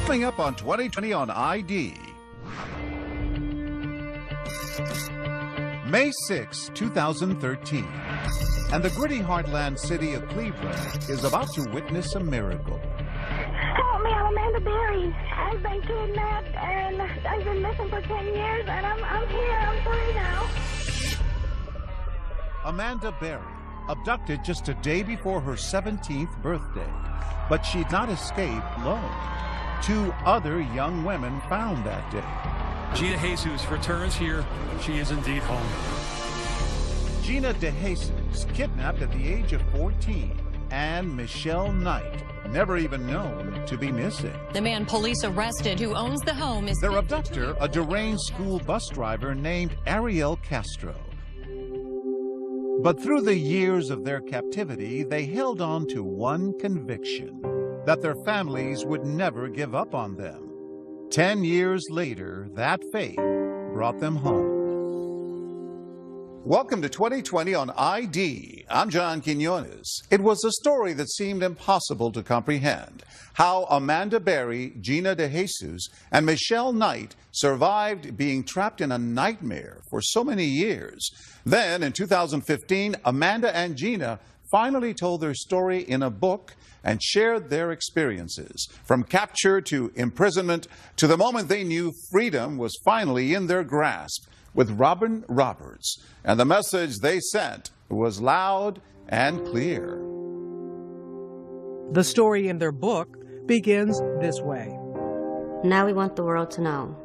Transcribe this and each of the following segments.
Coming up on 2020 on ID. May 6, 2013. And the gritty heartland city of Cleveland is about to witness a miracle. Help me, I'm Amanda Berry. I've been kidnapped and I've been missing for 10 years and I'm here, I'm free now. Amanda Berry, abducted just a day before her 17th birthday. But she'd not escaped alone. 2 other young women found that day. Gina Jesus returns here. She is indeed home. Gina DeJesus, kidnapped at the age of 14, and Michelle Knight, never even known to be missing. The man police arrested who owns the home is... Their abductor, a deranged school bus driver named Ariel Castro. But through the years of their captivity, they held on to one conviction, that their families would never give up on them. 10 years later, that fate brought them home. Welcome to 2020 on ID. I'm John Quinones. It was a story that seemed impossible to comprehend. How Amanda Berry, Gina DeJesus, and Michelle Knight survived being trapped in a nightmare for so many years. Then, in 2015, Amanda and Gina finally told their story in a book and shared their experiences, from capture to imprisonment to the moment they knew freedom was finally in their grasp, with Robin Roberts. And the message they sent was loud and clear. The story in their book begins this way. Now we want the world to know.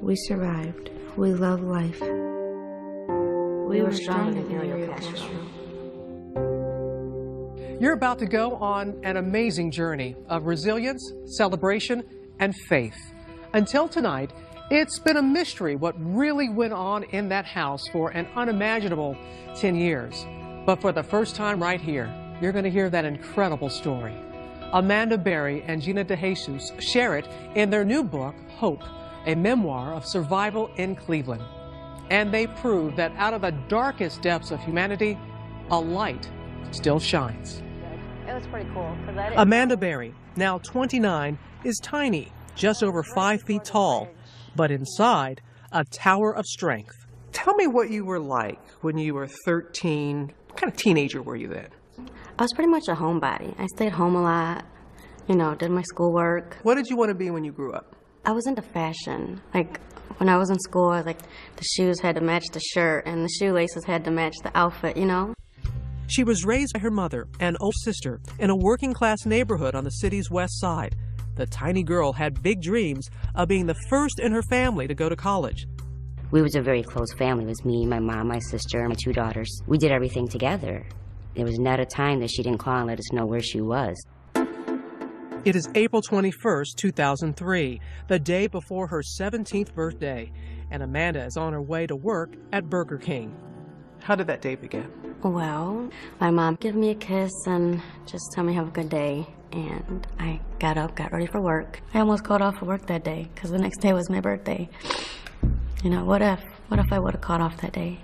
We survived. We love life. We were stronger than Ariel Castro. You're about to go on an amazing journey of resilience, celebration, and faith. Until tonight, it's been a mystery what really went on in that house for an unimaginable 10 years. But for the first time right here, you're going to hear that incredible story. Amanda Berry and Gina DeJesus share it in their new book, Hope, a memoir of survival in Cleveland. And they prove that out of the darkest depths of humanity, a light still shines. It was pretty cool. Amanda Berry, now 29, is tiny, just over 5 feet tall, but inside, a tower of strength. Tell me what you were like when you were 13. What kind of teenager were you then? I was pretty much a homebody. I stayed home a lot, did my schoolwork. What did you want to be when you grew up? I was into fashion. Like, when I was in school, the shoes had to match the shirt and the shoelaces had to match the outfit, She was raised by her mother and older sister in a working-class neighborhood on the city's west side. The tiny girl had big dreams of being the first in her family to go to college. We was a very close family. It was me, my mom, my sister, and my 2 daughters. We did everything together. There was not a time that she didn't call and let us know where she was. It is April 21st, 2003, the day before her 17th birthday, and Amanda is on her way to work at Burger King. How did that day begin? Well, my mom gave me a kiss and just told me have a good day. And I got up, got ready for work. I almost called off for work that day because the next day was my birthday. What if I would have called off that day?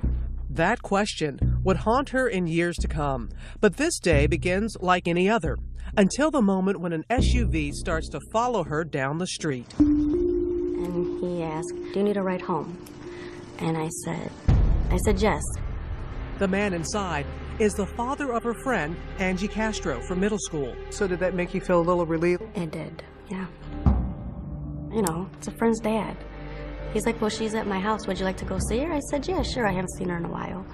That question would haunt her in years to come. But this day begins like any other, until the moment when an SUV starts to follow her down the street. And he asked, "Do you need a ride home?" And I said yes. The man inside is the father of her friend, Angie Castro, from middle school. So did that make you feel a little relieved? It did, yeah. It's a friend's dad. He's like, "Well, she's at my house. Would you like to go see her?" I said, "Yeah, sure. I haven't seen her in a while."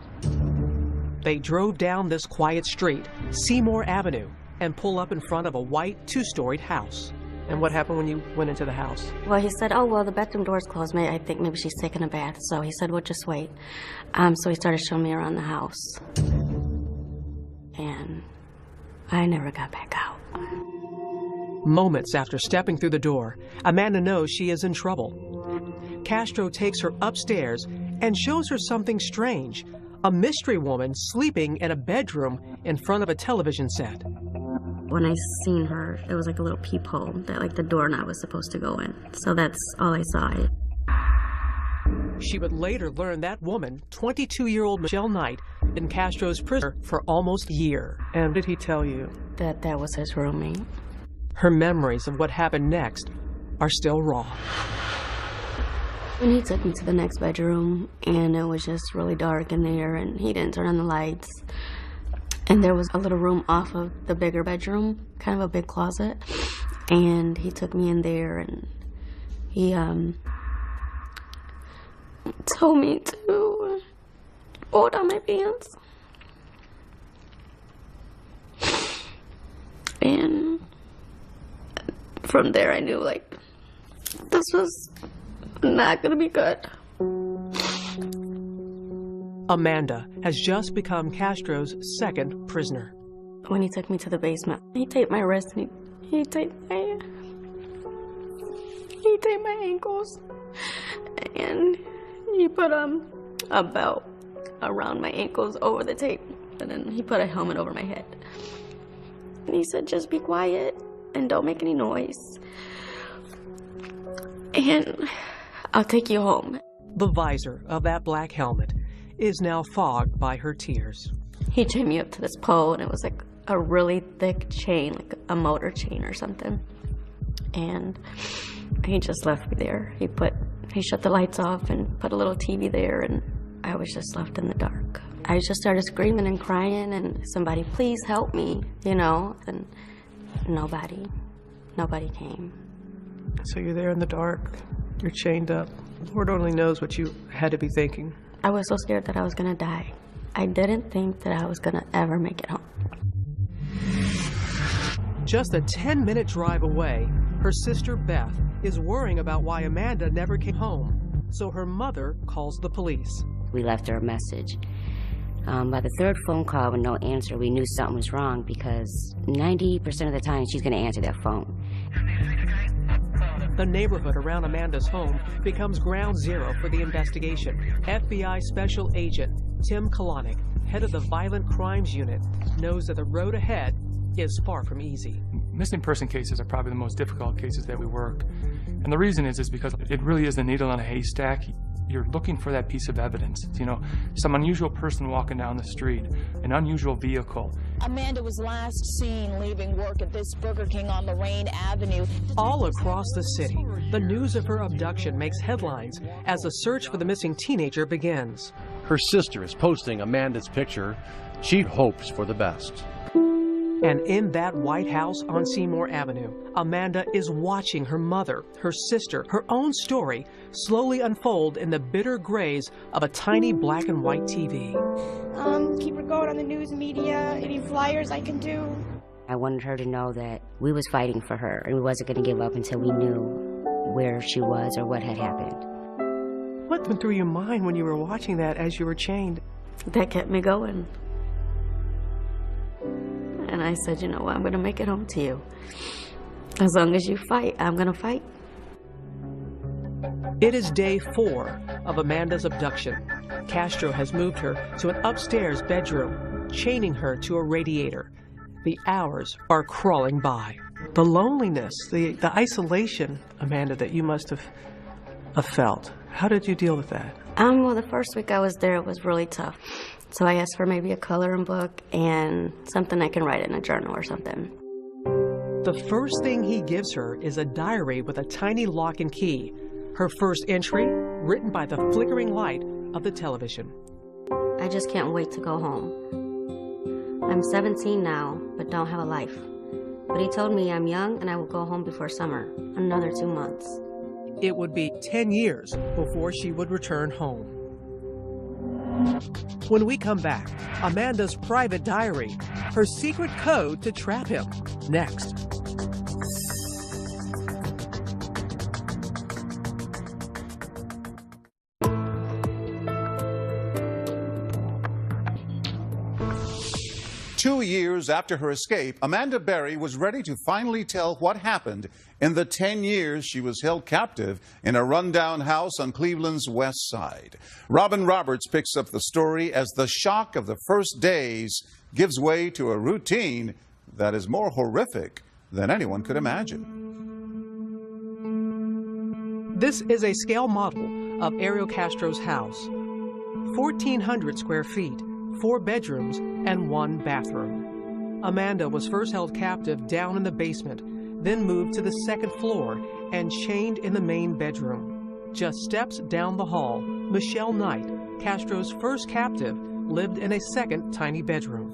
They drove down this quiet street, Seymour Avenue, and pull up in front of a white 2-storied house. And what happened when you went into the house? Well, he said, "Oh, well, the bedroom door's closed. I think maybe she's taking a bath." So he said, "Well, just wait." So he started showing me around the house. And I never got back out. Moments after stepping through the door, Amanda knows she is in trouble. Castro takes her upstairs and shows her something strange, a mystery woman sleeping in a bedroom in front of a television set. When I seen her, it was like a little peephole that the doorknob was supposed to go in. So that's all I saw. She would later learn that woman, 22-year-old Michelle Knight, in Castro's prison for almost a year. And did he tell you? That was his roommate. Her memories of what happened next are still raw. When he took me to the next bedroom, and it was just really dark in there, and he didn't turn on the lights, and there was a little room off of the bigger bedroom, kind of a big closet, and he took me in there, and he told me to pull down my pants. And from there I knew, like, this was not gonna be good. Amanda has just become Castro's second prisoner. When he took me to the basement, he taped my wrist and he taped my ankles, and he put a belt around my ankles over the tape, and then he put a helmet over my head. And he said, just be quiet and don't make any noise, and I'll take you home. The visor of that black helmet is now fogged by her tears. He chained me up to this pole, and it was like a really thick chain, like a motor chain or something. And he just left me there. He shut the lights off and put a little TV there, and I was just left in the dark. I just started screaming and crying, and somebody, please help me, you know, and nobody came. So you're there in the dark, you're chained up. Lord only knows what you had to be thinking. I was so scared that I was gonna die. I didn't think that I was gonna ever make it home. Just a 10-minute drive away, her sister Beth is worrying about why Amanda never came home. So her mother calls the police. We left her a message. By the third phone call with no answer, we knew something was wrong because 90% of the time she's going to answer that phone. The neighborhood around Amanda's home becomes ground zero for the investigation. FBI Special Agent Tim Kalanick, head of the Violent Crimes Unit, knows that the road ahead is far from easy. Missing person cases are probably the most difficult cases that we work. And the reason is because it really is the needle in a haystack. You're looking for that piece of evidence. You know, some unusual person walking down the street, an unusual vehicle. Amanda was last seen leaving work at this Burger King on Lorraine Avenue. All across the city, the news of her abduction makes headlines as the search for the missing teenager begins. Her sister is posting Amanda's picture. She hopes for the best. And in that White House on Seymour Avenue, Amanda is watching her mother, her sister, her own story slowly unfold in the bitter grays of a tiny black and white TV. Keep her going on the news media, any flyers I can do. I wanted her to know that we was fighting for her and we wasn't going to give up until we knew where she was or what had happened. What went through your mind when you were watching that as you were chained? That kept me going. And I said, you know what, I'm going to make it home to you. As long as you fight, I'm going to fight. It is day 4 of Amanda's abduction. Castro has moved her to an upstairs bedroom, chaining her to a radiator. The hours are crawling by. The loneliness, the isolation, Amanda, that you must have felt. How did you deal with that? Well, the first week I was there, it was really tough. So I asked for maybe a coloring book and something I can write in a journal or something. The first thing he gives her is a diary with a tiny lock and key. Her first entry, written by the flickering light of the television. I just can't wait to go home. I'm 17 now, but don't have a life. But he told me I'm young and I will go home before summer, another 2 months. It would be 10 years before she would return home. When we come back, Amanda's private diary, her secret code to trap him, next. Two years after her escape, Amanda Berry was ready to finally tell what happened in the 10 years she was held captive in a rundown house on Cleveland's west side. Robin Roberts picks up the story as the shock of the first days gives way to a routine that is more horrific than anyone could imagine. This is a scale model of Ariel Castro's house. 1,400 square feet, 4 bedrooms, and 1 bathroom. Amanda was first held captive down in the basement. then moved to the second floor and chained in the main bedroom. Just steps down the hall, Michelle Knight, Castro's first captive, lived in a second tiny bedroom.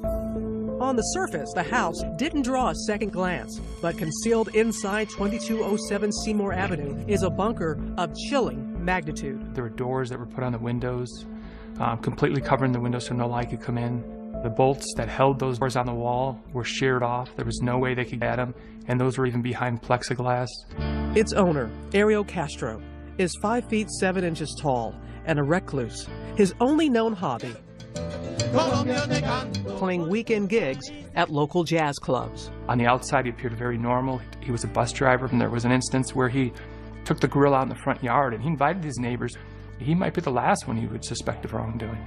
On the surface, the house didn't draw a second glance, but concealed inside 2207 Seymour Avenue is a bunker of chilling magnitude. There were doors that were put on the windows, completely covering the windows so no light could come in. The bolts that held those doors on the wall were sheared off. There was no way they could get them, and those were even behind plexiglass. Its owner, Ariel Castro, is 5 feet 7 inches tall and a recluse. His only known hobby, playing weekend gigs at local jazz clubs. On the outside, he appeared very normal. He was a bus driver, and there was an instance where he took the grill out in the front yard, and he invited his neighbors. He might be the last one he would suspect of wrongdoing.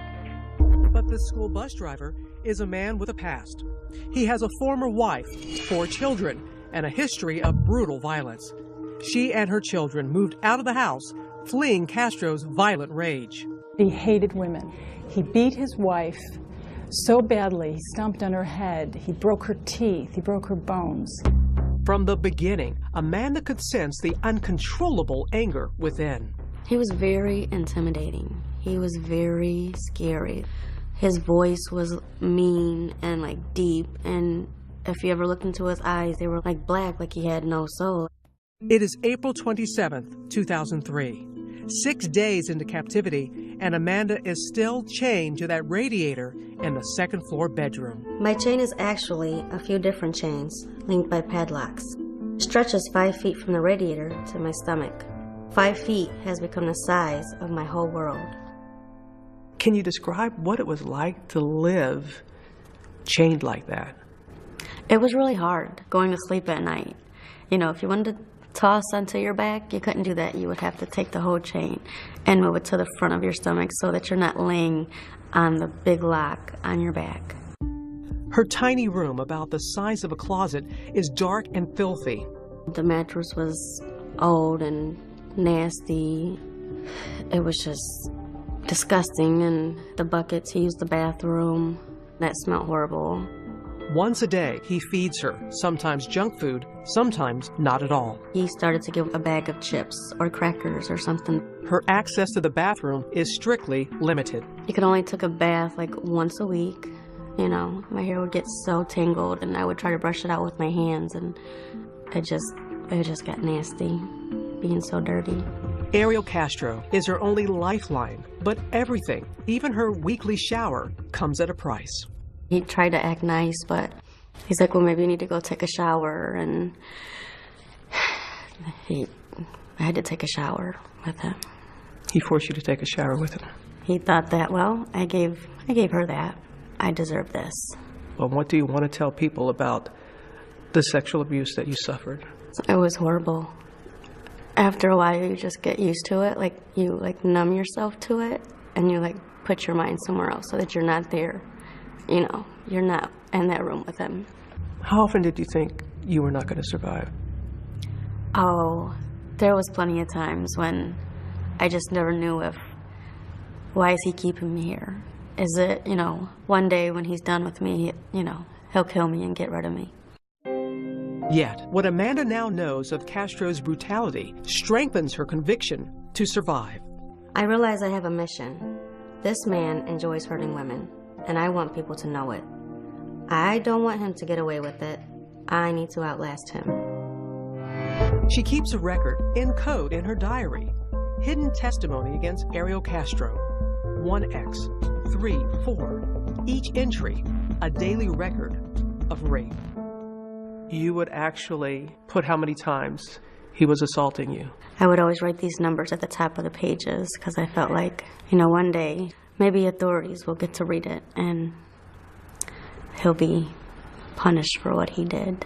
But this school bus driver is a man with a past. He has a former wife, 4 children, and a history of brutal violence. She and her children moved out of the house, fleeing Castro's violent rage. He hated women. He beat his wife so badly, he stomped on her head, he broke her teeth, he broke her bones. From the beginning, Amanda could sense the uncontrollable anger within. He was very intimidating. He was very scary. His voice was mean and like deep, and if you ever looked into his eyes, they were like black, like he had no soul. It is April 27th, 2003. 6 days into captivity, and Amanda is still chained to that radiator in the second floor bedroom. My chain is actually a few different chains linked by padlocks. It stretches 5 feet from the radiator to my stomach. 5 feet has become the size of my whole world. Can you describe what it was like to live chained like that? It was really hard going to sleep at night. You know, if you wanted to toss onto your back, you couldn't do that. You would have to take the whole chain and move it to the front of your stomach so that you're not laying on the big lock on your back. Her tiny room, about the size of a closet, is dark and filthy. The mattress was old and nasty. It was just disgusting, and the bucket to use the bathroom, that smelled horrible. Once a day, he feeds her, sometimes junk food, sometimes not at all. He started to give a bag of chips or crackers or something. Her access to the bathroom is strictly limited. He could only take a bath like once a week. You know, my hair would get so tangled, and I would try to brush it out with my hands, and it just got nasty, being so dirty. Ariel Castro is her only lifeline, but everything, even her weekly shower, comes at a price. He tried to act nice, but he's like, well, maybe you need to go take a shower, and I had to take a shower with him. He forced you to take a shower with him? He thought that, well, I gave her that. I deserve this. Well, what do you want to tell people about the sexual abuse that you suffered? It was horrible. After a while, you just get used to it. Like, you numb yourself to it, and you put your mind somewhere else so that you're not there. You know, you're not in that room with him. How often did you think you were not going to survive? Oh, there was plenty of times when I just never knew why is he keeping me here? Is it, one day when he's done with me, he'll kill me and get rid of me. Yet, what Amanda now knows of Castro's brutality strengthens her conviction to survive. I realize I have a mission. This man enjoys hurting women, and I want people to know it. I don't want him to get away with it. I need to outlast him. She keeps a record in code in her diary. Hidden testimony against Ariel Castro. 1X, 3, 4. Each entry, a daily record of rape. You would actually put how many times he was assaulting you? I would always write these numbers at the top of the pages because I felt like, one day maybe authorities will get to read it and he'll be punished for what he did.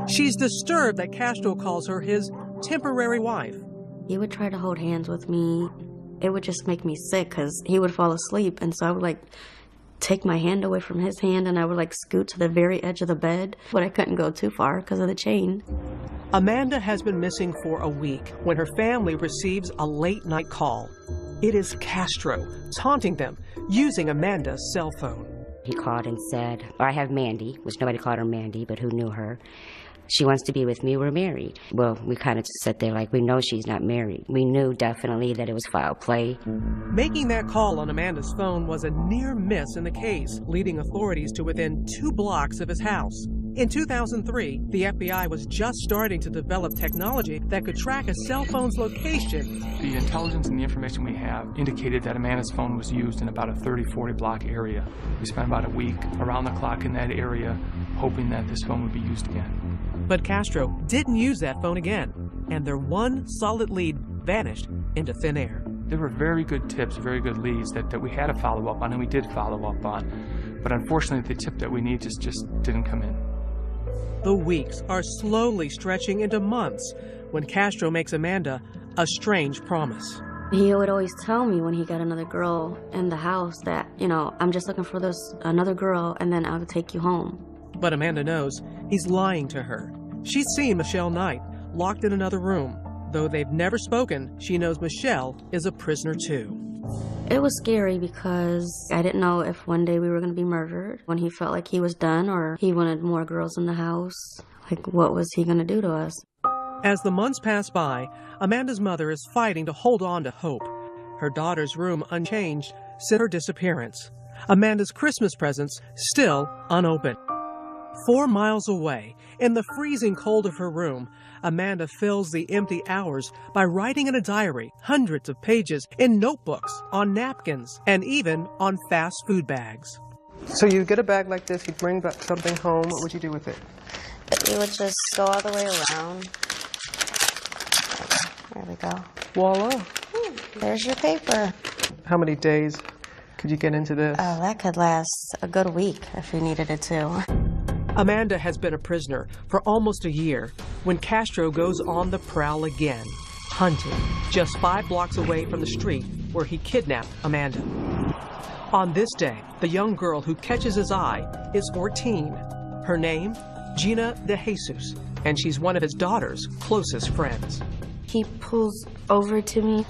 She's disturbed that Castro calls her his temporary wife. He would try to hold hands with me. It would just make me sick because he would fall asleep, and so I would take my hand away from his hand, and I would scoot to the very edge of the bed, but I couldn't go too far because of the chain. Amanda has been missing for a week when her family receives a late-night call. It is Castro taunting them using Amanda's cell phone. He called and said, or I have Mandy, which nobody called her Mandy, but who knew her. She wants to be with me. We're married. Well, we kind of just sat there like we know she's not married. We knew definitely that it was foul play. Making that call on Amanda's phone was a near miss in the case, leading authorities to within 2 blocks of his house. In 2003, the FBI was just starting to develop technology that could track a cell phone's location. The intelligence and the information we have indicated that Amanda's phone was used in about a 30-40 block area. We spent about a week around the clock in that area, hoping that this phone would be used again. But Castro didn't use that phone again, and their one solid lead vanished into thin air. There were very good tips, very good leads that we had to follow up on, and we did follow up on. But unfortunately, the tip that we need just didn't come in. The weeks are slowly stretching into months when Castro makes Amanda a strange promise. He would always tell me when he got another girl in the house that, you know, I'm just looking for another girl and then I'll take you home. But Amanda knows he's lying to her. She's seen Michelle Knight locked in another room. Though they've never spoken, she knows Michelle is a prisoner too. It was scary because I didn't know if one day we were going to be murdered, when he felt like he was done or he wanted more girls in the house. Like, what was he going to do to us? As the months pass by, Amanda's mother is fighting to hold on to hope. Her daughter's room unchanged since her disappearance. Amanda's Christmas presents still unopened. 4 miles away, in the freezing cold of her room, Amanda fills the empty hours by writing in a diary, hundreds of pages, in notebooks, on napkins, and even on fast food bags. So you get a bag like this, you bring back something home, what would you do with it? We would just go all the way around. There we go. Voila. There's your paper. How many days could you get into this? Oh, that could last a good week if you needed it to. Amanda has been a prisoner for almost a year when Castro goes on the prowl again, hunting just 5 blocks away from the street where he kidnapped Amanda. On this day, the young girl who catches his eye is 14. Her name, Gina De Jesus, and she's one of his daughter's closest friends. He pulls over to me,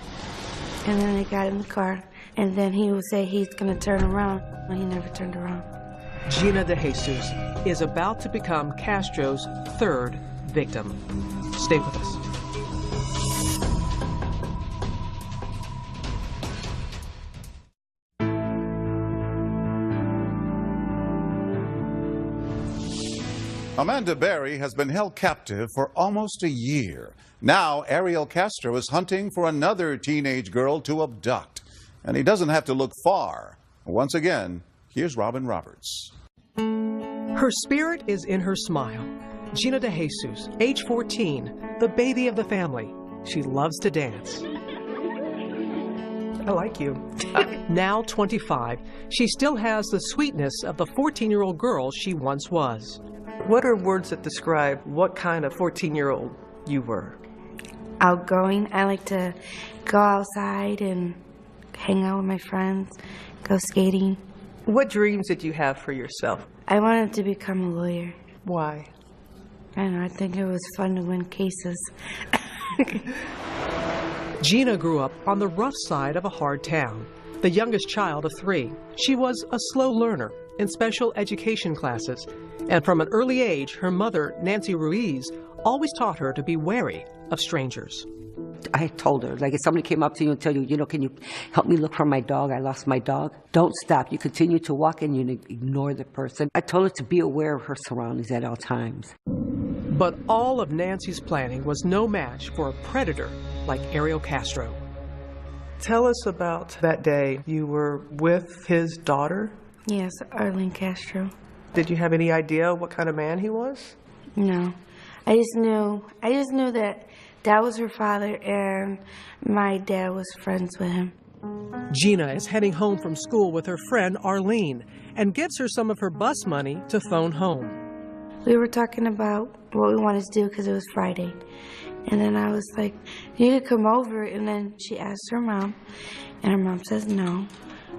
and then I got in the car, and then he would say he's going to turn around, and he never turned around. Gina De Jesus is about to become Castro's 3rd victim. Stay with us. Amanda Berry has been held captive for almost a year. Now, Ariel Castro is hunting for another teenage girl to abduct. And he doesn't have to look far. Once again, here's Robin Roberts. Her spirit is in her smile. Gina De Jesus, age 14, the baby of the family. She loves to dance. I like you. Now 25, she still has the sweetness of the 14-year-old girl she once was. What are words that describe what kind of 14-year-old you were? Outgoing. I like to go outside and hang out with my friends, go skating. What dreams did you have for yourself? I wanted to become a lawyer. Why? I don't know, I think it was fun to win cases. Gina grew up on the rough side of a hard town, the youngest child of 3. She was a slow learner in special education classes, and from an early age, her mother, Nancy Ruiz, always taught her to be wary of strangers. I told her, like, if somebody came up to you and tell you, you know, can you help me look for my dog? I lost my dog. Don't stop. You continue to walk and you ignore the person. I told her to be aware of her surroundings at all times. But all of Nancy's planning was no match for a predator like Ariel Castro. Tell us about that day you were with his daughter. Yes, Arlene Castro. Did you have any idea what kind of man he was? No. I just knew that was her father and my dad was friends with him. Gina is heading home from school with her friend Arlene and gives her some of her bus money to phone home. We were talking about what we wanted to do because it was Friday. And then I was like, you could come over. And then she asked her mom, and her mom says no.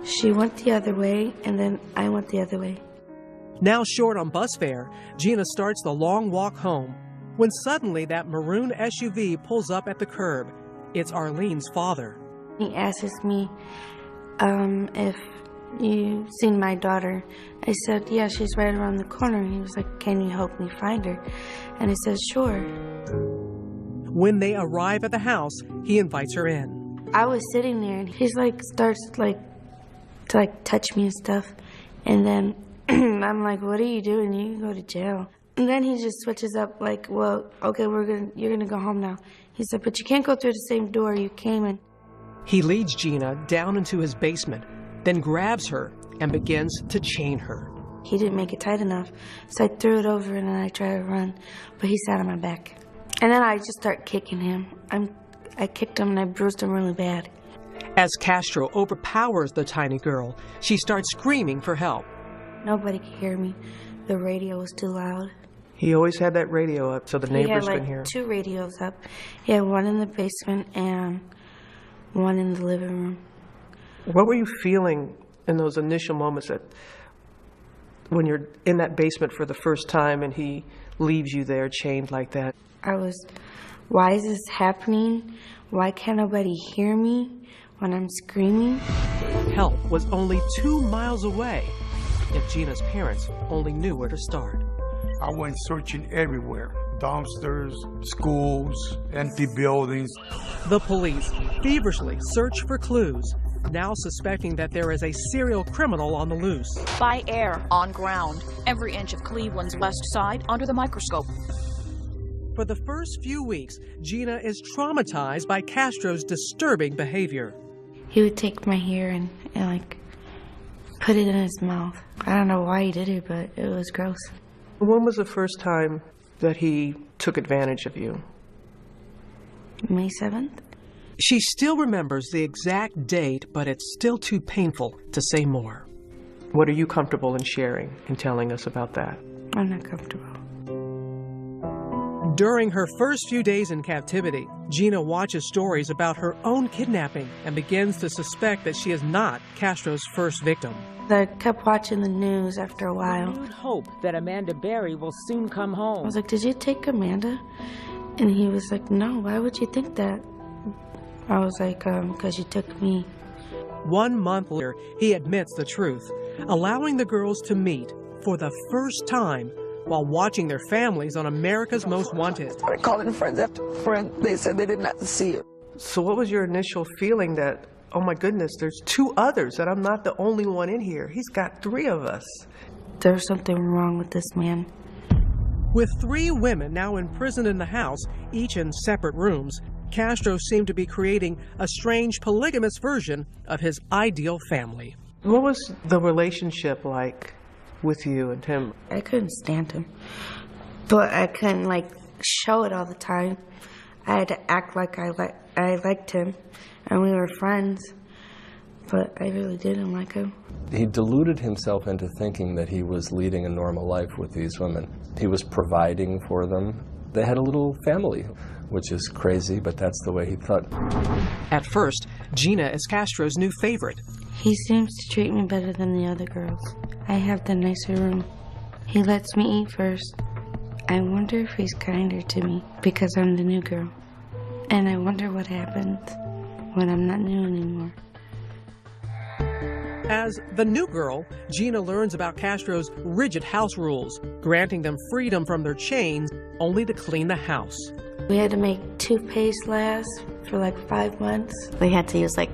She went the other way, and then I went the other way. Now short on bus fare, Gina starts the long walk home when suddenly that maroon SUV pulls up at the curb. It's Arlene's father. He asks me if you seen my daughter? I said, yeah, she's right around the corner. He was like, can you help me find her? And I said, sure. When they arrive at the house, he invites her in. I was sitting there, and he's like, starts to touch me and stuff. And then I'm like, what are you doing? You can go to jail. And then he just switches up like, well, okay, you're gonna go home now. He said, but you can't go through the same door you came in. He leads Gina down into his basement, then grabs her and begins to chain her. He didn't make it tight enough, so I threw it over and then I tried to run, but he sat on my back. And then I just start kicking him. I kicked him and I bruised him really bad. As Castro overpowers the tiny girl, she starts screaming for help. Nobody could hear me. The radio was too loud. He always had that radio up so the neighbors could hear. He had 2 radios up. He had one in the basement and one in the living room. What were you feeling in those initial moments when you're in that basement for the first time and he leaves you there chained like that? I was, why is this happening? Why can't nobody hear me when I'm screaming? Help was only 2 miles away. If Gina's parents only knew where to start. I went searching everywhere. Dumpsters, schools, empty buildings. The police feverishly search for clues, now suspecting that there is a serial criminal on the loose. By air, on ground, every inch of Cleveland's west side under the microscope. For the first few weeks, Gina is traumatized by Castro's disturbing behavior. He would take my hair and put it in his mouth. I don't know why he did it, but it was gross. When was the first time that he took advantage of you? May 7th. She still remembers the exact date, but it's still too painful to say more. What are you comfortable in sharing and telling us about that? I'm not comfortable. During her first few days in captivity, Gina watches stories about her own kidnapping and begins to suspect that she is not Castro's first victim. I kept watching the news after a while. Renewed hope that Amanda Berry will soon come home. I was like, did you take Amanda? And he was like, no, why would you think that? I was like, because you took me. 1 month later, he admits the truth, allowing the girls to meet for the first time while watching their families on America's Most Wanted. I calling friends after friends. They said they did not see her. So what was your initial feeling that, oh my goodness, there's 2 others, that I'm not the only one in here? He's got 3 of us. There's something wrong with this man. With 3 women now imprisoned in the house, each in separate rooms, Castro seemed to be creating a strange polygamous version of his ideal family. What was the relationship like with you and him? I couldn't stand him, but I couldn't show it all the time. I had to act like I liked him, and we were friends, but I really didn't like him. He deluded himself into thinking that he was leading a normal life with these women. He was providing for them. They had a little family, which is crazy, but that's the way he thought. At first, Gina is Castro's new favorite. He seems to treat me better than the other girls. I have the nicer room. He lets me eat first. I wonder if he's kinder to me because I'm the new girl. And I wonder what happens when I'm not new anymore. As the new girl, Gina learns about Castro's rigid house rules, granting them freedom from their chains only to clean the house. We had to make toothpaste last for 5 months. We had to use a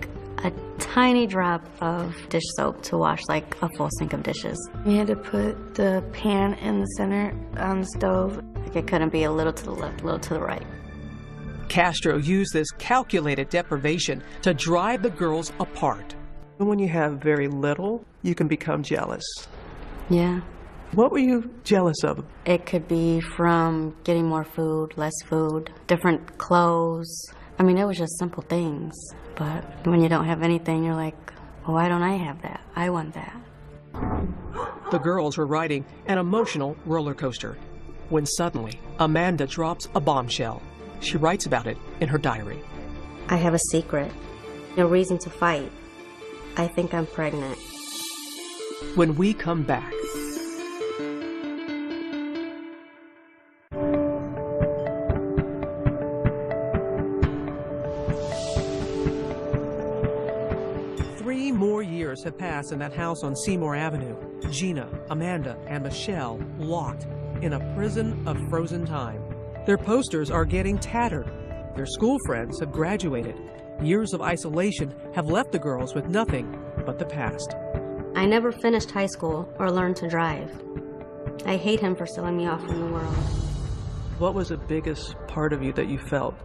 tiny drop of dish soap to wash a full sink of dishes. We had to put the pan in the center on the stove. It couldn't be a little to the left, a little to the right. Castro used this calculated deprivation to drive the girls apart. When you have very little, you can become jealous. Yeah. What were you jealous of? It could be from getting more food, less food, different clothes. I mean, it was just simple things. But when you don't have anything, you're like, well, why don't I have that? I want that. The girls were riding an emotional roller coaster when suddenly Amanda drops a bombshell. She writes about it in her diary. I have a secret. No reason to fight. I think I'm pregnant. When we come back. 3 more years have passed in that house on Seymour Avenue. Gina, Amanda, and Michelle locked in a prison of frozen time. Their posters are getting tattered. Their school friends have graduated. Years of isolation have left the girls with nothing but the past. I never finished high school or learned to drive. I hate him for selling me off from the world. What was the biggest part of you that you felt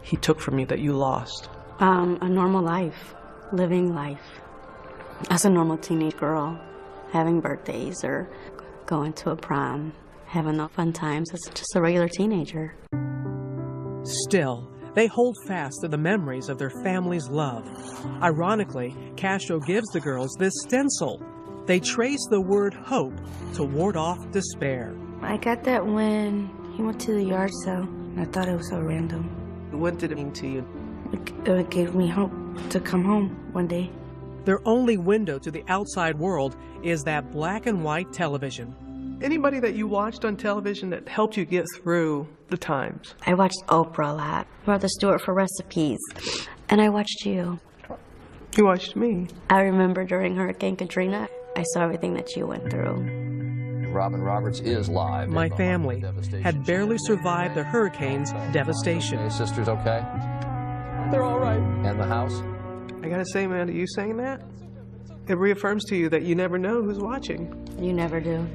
he took from you that you lost? A normal life, living life. As a normal teenage girl, having birthdays or going to a prom, having no fun times as just a regular teenager. Still, they hold fast to the memories of their family's love. Ironically, Castro gives the girls this stencil. They trace the word hope to ward off despair. I got that when he went to the yard sale. I thought it was so random. What did it mean to you? It gave me hope to come home one day. Their only window to the outside world is that black and white television. Anybody that you watched on television that helped you get through the times? I watched Oprah a lot, Martha Stewart for recipes, and I watched you. You watched me. I remember during Hurricane Katrina, I saw everything that you went through. Robin Roberts is live. My family had barely survived the hurricane's devastation. Hey, sister's okay? They're all right. And the house? I gotta say, Amanda, you saying that? It reaffirms to you that you never know who's watching. You never do.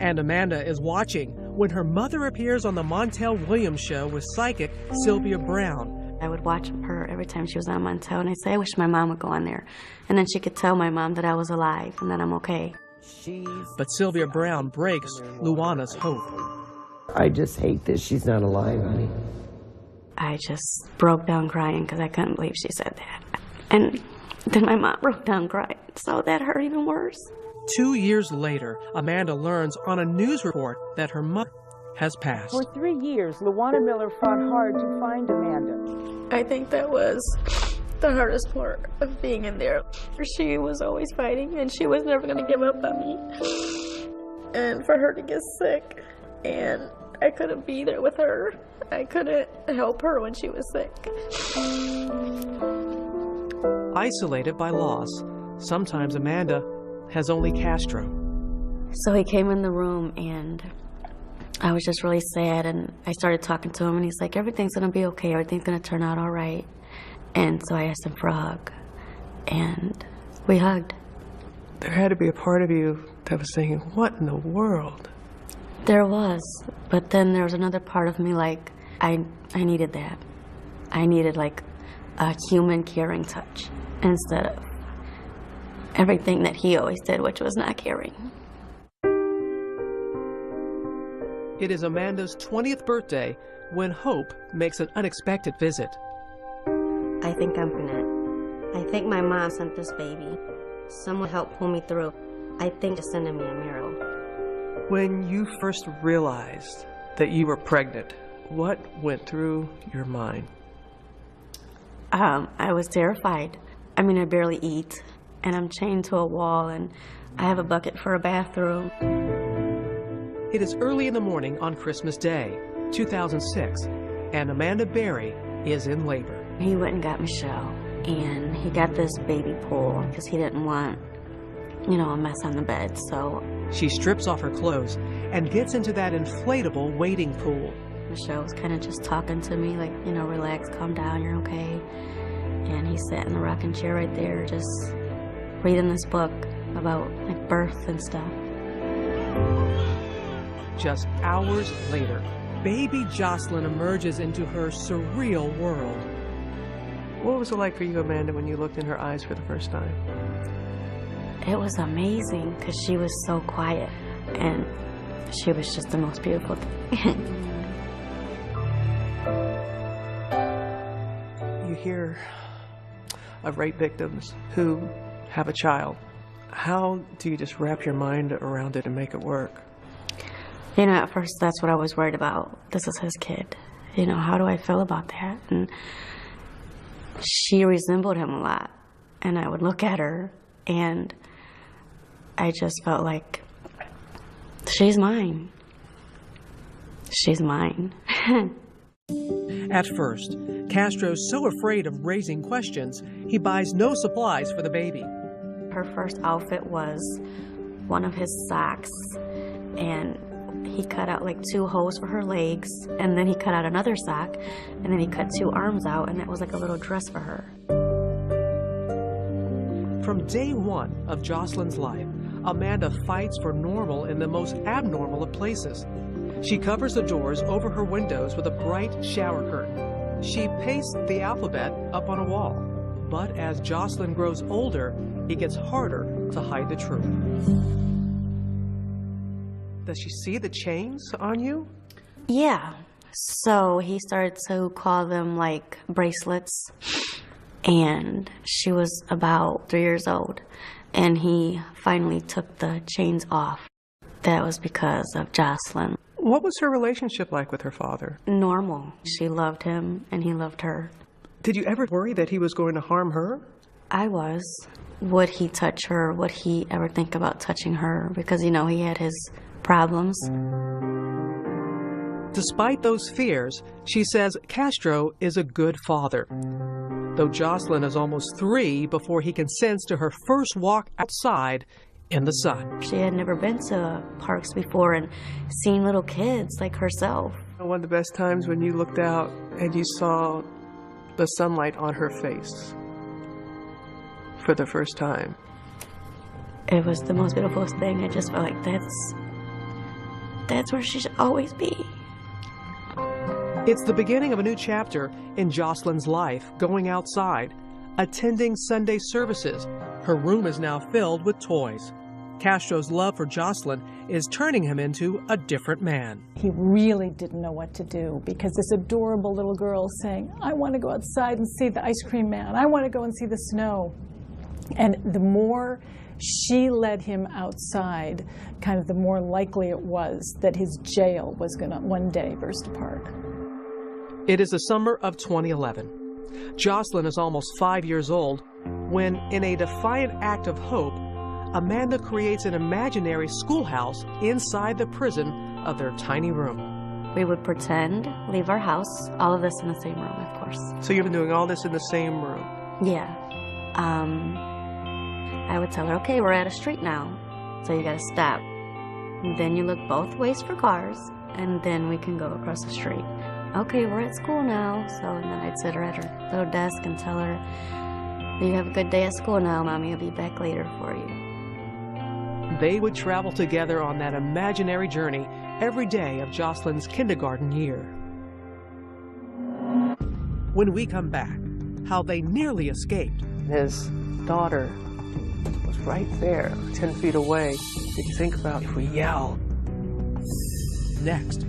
And Amanda is watching when her mother appears on the Montel Williams show with psychic Sylvia Brown. I would watch her every time she was on Montel, and I'd say, I wish my mom would go on there. And then she could tell my mom that I was alive and that I'm okay. But Sylvia Brown breaks Luana's hope. I just hate that she's not alive, honey. I just broke down crying because I couldn't believe she said that. And then my mom broke down crying, so that hurt even worse. 2 years later, Amanda learns on a news report that her mother has passed. For 3 years, Luana Miller fought hard to find Amanda. I think that was the hardest part of being in there. She was always fighting, and she was never going to give up on me. And for her to get sick, and I couldn't be there with her. I couldn't help her when she was sick. Isolated by loss, sometimes Amanda has only Castro. So he came in the room, and I was just really sad, and I started talking to him, and he's like, everything's going to be okay. Everything's going to turn out all right. And so I asked him for a hug, and we hugged. There had to be a part of you that was thinking, what in the world? There was, but then there was another part of me like, I needed that. I needed like a human caring touch instead of everything that he always did, which was not caring. It is Amanda's 20th birthday when Hope makes an unexpected visit. I think I'm pregnant. I think my mom sent this baby. Someone helped pull me through. I think it's sending me a miracle. When you first realized that you were pregnant, what went through your mind? I was terrified. I mean, I barely eat, and I'm chained to a wall, and I have a bucket for a bathroom. It is early in the morning on Christmas Day, 2006, and Amanda Berry is in labor. He went and got Michelle, and he got this baby pool because he didn't want, a mess on the bed, so. She strips off her clothes and gets into that inflatable wading pool. Michelle was kind of just talking to me, like, relax, calm down, you're okay. And he sat in the rocking chair right there, just reading this book about, like, birth and stuff. Just hours later, baby Jocelyn emerges into her surreal world. What was it like for you, Amanda, when you looked in her eyes for the first time? It was amazing because she was so quiet, and she was just the most beautiful thing. You hear of rape victims who have a child. How do you just wrap your mind around it and make it work? At first that's what I was worried about. This is his kid. How do I feel about that? And she resembled him a lot. And I would look at her and I just felt like, she's mine. She's mine. At first, Castro's so afraid of raising questions, he buys no supplies for the baby. her first outfit was one of his socks, and he cut out like 2 holes for her legs, and then he cut out another sock, and then he cut 2 arms out, and that was like a little dress for her. From day one of Jocelyn's life, Amanda fights for normal in the most abnormal of places. She covers the doors over her windows with a bright shower curtain. She pastes the alphabet up on a wall. But as Jocelyn grows older, it gets harder to hide the truth. Does she see the chains on you? Yeah. So he started to call them like bracelets. And she was about 3 years old. And he finally took the chains off. That was because of Jocelyn. What was her relationship like with her father? Normal. She loved him and he loved her. Did you ever worry that he was going to harm her? I was. Would he touch her? Would he ever think about touching her? Because, you know, he had his problems. Despite those fears, she says Castro is a good father. Though Jocelyn is almost 3 before he consents to her first walk outside in the sun. She had never been to parks before and seen little kids like herself. One of the best times when you looked out and you saw the sunlight on her face for the first time. It was the most beautiful thing. I just felt like that's where she should always be. It's the beginning of a new chapter in Jocelyn's life, going outside, attending Sunday services. Her room is now filled with toys. Castro's love for Jocelyn is turning him into a different man. He really didn't know what to do because this adorable little girl saying, I want to go outside and see the ice cream man. I want to go and see the snow. And the more she led him outside, kind of the more likely it was that his jail was going to one day burst apart. It is the summer of 2011. Jocelyn is almost 5 years old when, in a defiant act of hope, Amanda creates an imaginary schoolhouse inside the prison of their tiny room. We would pretend, leave our house, all of this in the same room, of course. So you've been doing all this in the same room? Yeah. I would tell her, okay, we're at a street now, so you gotta stop. And then you look both ways for cars, and then we can go across the street. Okay, we're at school now, so and then I'd sit her at her little desk and tell her, you have a good day at school now, Mommy will be back later for you. They would travel together on that imaginary journey every day of Jocelyn's kindergarten year. When we come back, how they nearly escaped. His daughter was right there, 10 feet away. Did you think about if we yell? Next.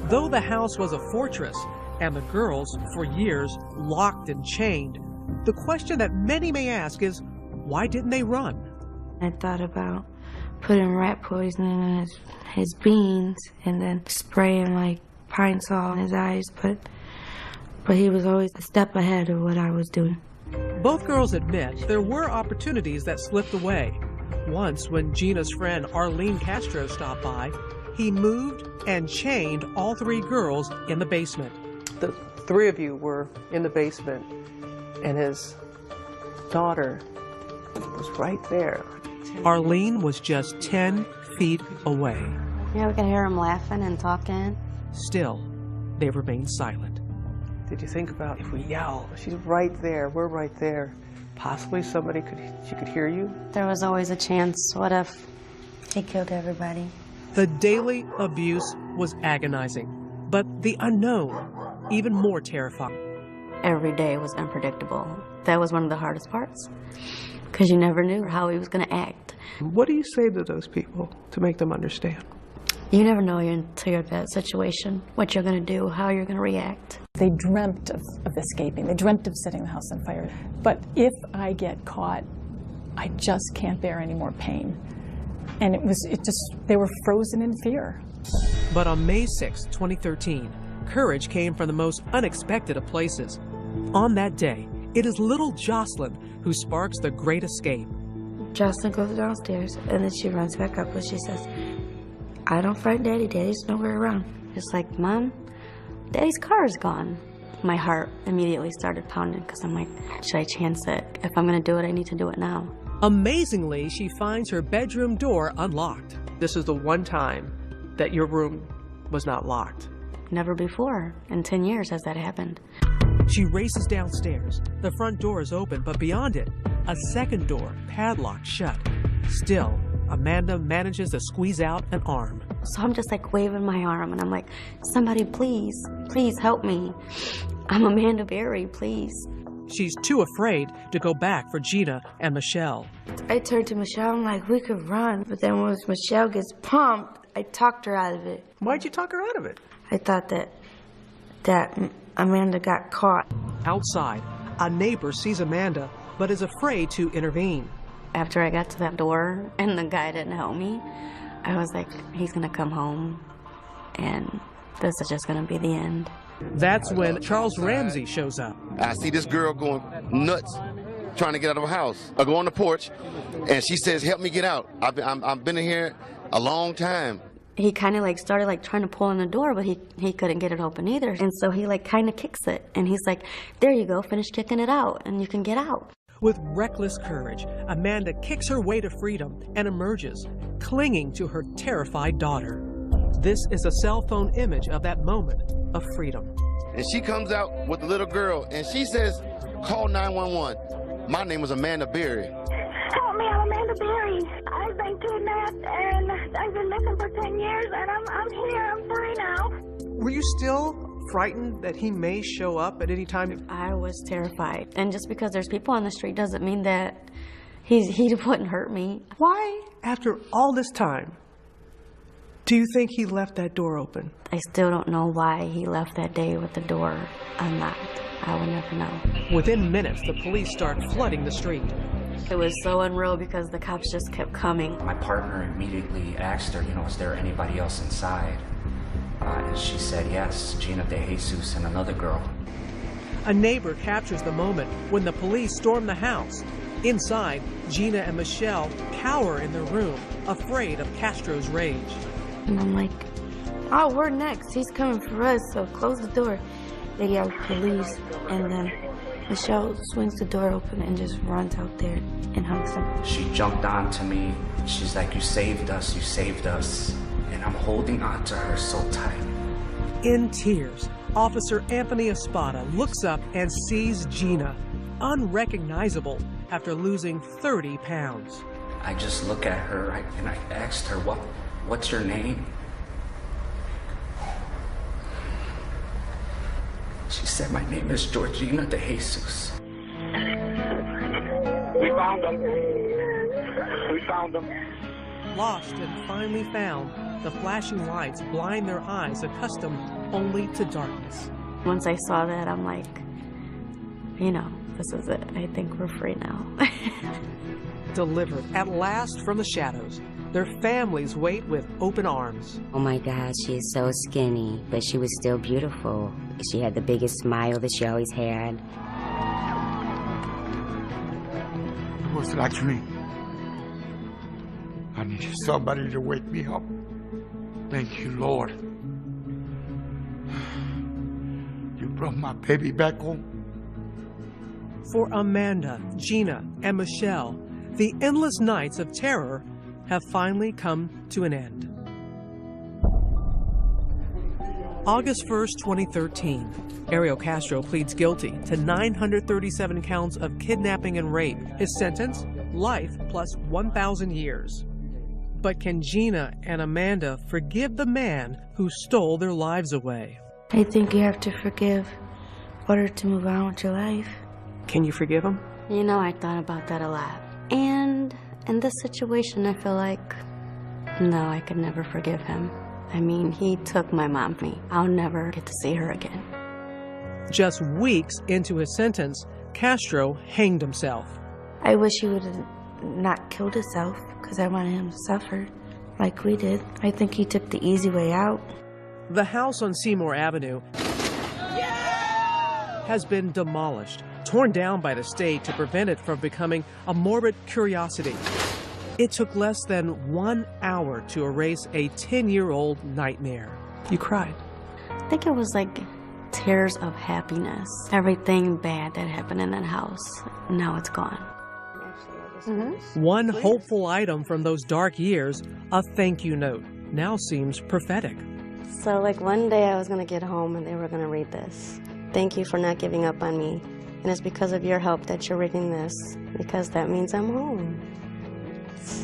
Though the house was a fortress and the girls, for years, locked and chained, the question that many may ask is, why didn't they run? I thought about putting rat poison in his beans and then spraying like pine sol in his eyes, but he was always a step ahead of what I was doing. Both girls admit there were opportunities that slipped away. Once, when Gina's friend Arlene Castro stopped by, he moved and chained all 3 girls in the basement. The 3 of you were in the basement, and his daughter was right there. Arlene was just 10 feet away. Yeah, we can hear him laughing and talking. Still, they remained silent. Did you think about if we yell? She's right there, we're right there. Possibly somebody she could hear you? There was always a chance. What if he killed everybody? The daily abuse was agonizing, but the unknown, even more terrifying. Every day was unpredictable. That was one of the hardest parts, because you never knew how he was going to act. What do you say to those people to make them understand? You never know until you're in that situation, what you're going to do, how you're going to react. They dreamt of escaping. They dreamt of setting the house on fire. But if I get caught, I just can't bear any more pain. And they were frozen in fear. But on May 6, 2013, courage came from the most unexpected of places. On that day, it is little Jocelyn who sparks the great escape. Jocelyn goes downstairs, and then she runs back up, and she says, I don't find Daddy. Daddy's nowhere around. It's like, Mom, Daddy's car is gone. My heart immediately started pounding because I'm like, should I chance it? If I'm going to do it, I need to do it now. Amazingly, she finds her bedroom door unlocked. This is the one time that your room was not locked. Never before in 10 years has that happened. She races downstairs. The front door is open, but beyond it, a second door, padlocked shut. Still, Amanda manages to squeeze out an arm. So I'm just like waving my arm and I'm like, somebody please, please help me. I'm Amanda Berry, please. She's too afraid to go back for Gina and Michelle. I turned to Michelle, I'm like, we could run. But then once Michelle gets pumped, I talked her out of it. Why'd you talk her out of it? I thought that Amanda got caught. Outside, a neighbor sees Amanda, but is afraid to intervene. After I got to that door and the guy didn't help me, I was like, he's gonna come home and this is just gonna be the end. That's when Charles Ramsey shows up. I see this girl going nuts, trying to get out of her house. I go on the porch and she says, help me get out. I've been in here a long time. He kind of like started like trying to pull on the door, but he couldn't get it open either. And so he like kind of kicks it and he's like, there you go, finish kicking it out and you can get out. With reckless courage, Amanda kicks her way to freedom and emerges, clinging to her terrified daughter. This is a cell phone image of that moment of freedom. And she comes out with the little girl and she says, call 911. My name is Amanda Berry. Help me, I'm Amanda Berry. I've been kidnapped and I've been missing for 10 years and I'm here, I'm free now. Were you still frightened that he may show up at any time? I was terrified. And just because there's people on the street doesn't mean that he wouldn't hurt me. Why, after all this time, do you think he left that door open? I still don't know why he left that day with the door unlocked. I will never know. Within minutes, the police start flooding the street. It was so unreal because the cops just kept coming. My partner immediately asked her, is there anybody else inside? And she said yes, Gina DeJesus and another girl. A neighbor captures the moment when the police storm the house. Inside, Gina and Michelle cower in their room, afraid of Castro's rage. And I'm like, oh, we're next. He's coming for us, so close the door. They yell police, and then Michelle swings the door open and just runs out there and hugs him. She jumped onto me. She's like, you saved us, you saved us. And I'm holding on to her so tight. In tears, Officer Anthony Espada looks up and sees Gina, unrecognizable after losing 30 pounds. I just look at her and I asked her, what's your name? She said, my name is Georgina DeJesus. We found them. We found them. Lost and finally found, the flashing lights blind their eyes accustomed only to darkness. Once I saw that, I'm like, this is it. I think we're free now. Delivered at last from the shadows, their families wait with open arms. Oh my God, she's so skinny, but she was still beautiful. She had the biggest smile that she always had. Was that dream? I needed somebody to wake me up. Thank you, Lord. You brought my baby back home. For Amanda, Gina, and Michelle, the endless nights of terror have finally come to an end. August 1st, 2013, Ariel Castro pleads guilty to 937 counts of kidnapping and rape. His sentence, life plus 1,000 years. But can Gina and Amanda forgive the man who stole their lives away? I think you have to forgive in order to move on with your life. Can you forgive him? I thought about that a lot. And in this situation, I feel like, no, I could never forgive him. I mean, he took my mom from me. I'll never get to see her again. Just weeks into his sentence, Castro hanged himself. I wish he would have not killed himself because I wanted him to suffer like we did. I think he took the easy way out. The house on Seymour Avenue has been demolished, torn down by the state to prevent it from becoming a morbid curiosity. It took less than 1 hour to erase a 10-year-old nightmare. You cried. I think it was like tears of happiness. Everything bad that happened in that house, now it's gone. One hopeful item from those dark years, a thank you note, now seems prophetic. So like one day I was gonna get home and they were gonna read this. Thank you for not giving up on me. And it's because of your help that you're reading this, because that means I'm home.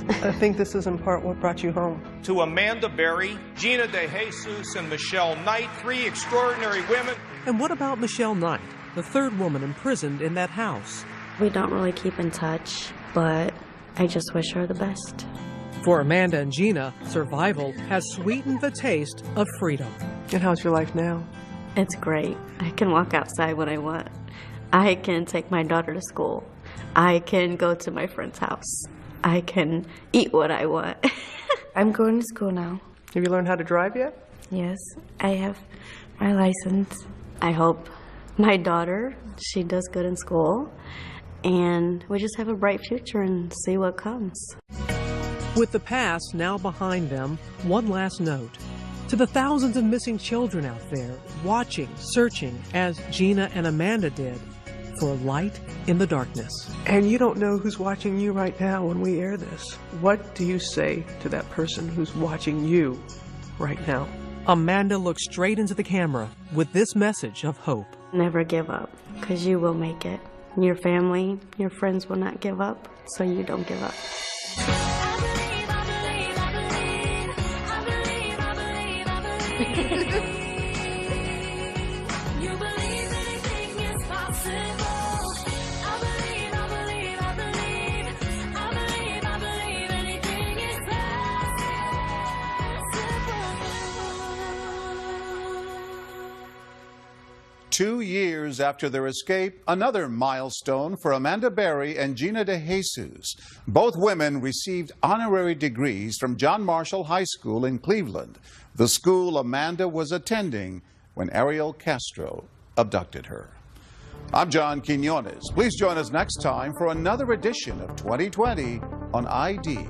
I think this is in part what brought you home. To Amanda Berry, Gina DeJesus, and Michelle Knight, 3 extraordinary women. And what about Michelle Knight, the third woman imprisoned in that house? We don't really keep in touch, but I just wish her the best. For Amanda and Gina, survival has sweetened the taste of freedom. And how's your life now? It's great. I can walk outside when I want. I can take my daughter to school. I can go to my friend's house. I can eat what I want. I'm going to school now. Have you learned how to drive yet? Yes, I have my license. I hope my daughter, she does good in school, and we just have a bright future and see what comes. With the past now behind them, one last note. To the thousands of missing children out there, watching, searching, as Gina and Amanda did, for light in the darkness. And you don't know who's watching you right now when we air this. What do you say to that person who's watching you right now? Amanda looked straight into the camera with this message of hope. Never give up, because you will make it. Your family, your friends will not give up, so you don't give up. Two years after their escape, another milestone for Amanda Berry and Gina DeJesus. Both women received honorary degrees from John Marshall High School in Cleveland, the school Amanda was attending when Ariel Castro abducted her. I'm John Quinones. Please join us next time for another edition of 2020 on ID.